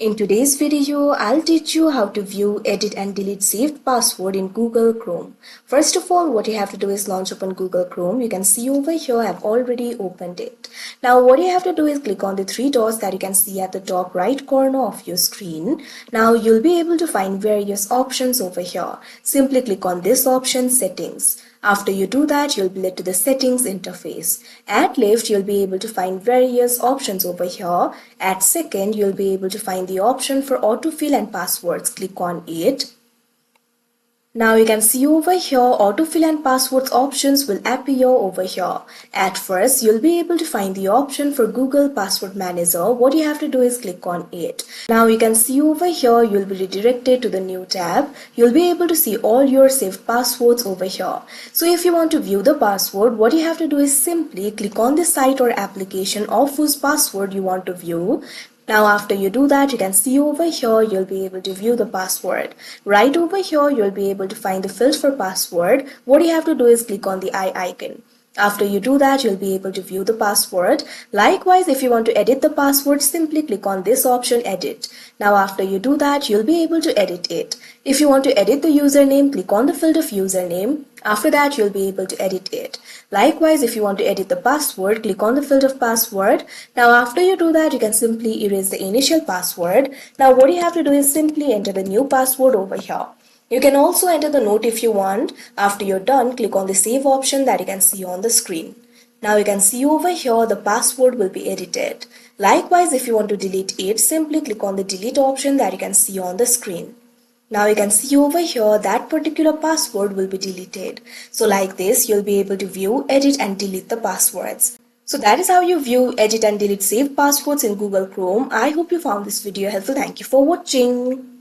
In today's video, I'll teach you how to view, edit and delete saved password in Google Chrome. First of all, what you have to do is launch open Google Chrome. You can see over here, I've already opened it. Now, what you have to do is click on the three dots that you can see at the top right corner of your screen. Now, you'll be able to find various options over here. Simply click on this option, Settings. After you do that, you'll be led to the settings interface. At left, you'll be able to find various options over here. At second, you'll be able to find the option for autofill and passwords. Click on it. Now you can see over here autofill and passwords options will appear over here. At first you'll be able to find the option for Google Password Manager. What you have to do is click on it. Now you can see over here you'll be redirected to the new tab. You'll be able to see all your saved passwords over here. So if you want to view the password, what you have to do is simply click on the site or application of whose password you want to view. Now after you do that, you can see over here, you'll be able to view the password. Right over here, you'll be able to find the field for password. What you have to do is click on the eye icon. After you do that, you'll be able to view the password. Likewise, if you want to edit the password, simply click on this option, Edit. Now after you do that, you'll be able to edit it. If you want to edit the username, click on the field of username. After that, you'll be able to edit it. Likewise, if you want to edit the password, click on the field of password. Now after you do that, you can simply erase the initial password. Now what you have to do is simply enter the new password over here. You can also enter the note if you want. After you're done, click on the save option that you can see on the screen. Now you can see over here the password will be edited. Likewise, if you want to delete it, simply click on the delete option that you can see on the screen. Now you can see over here that particular password will be deleted. So like this, you'll be able to view, edit and delete the passwords. So that is how you view, edit and delete saved passwords in Google Chrome. I hope you found this video helpful. Thank you for watching.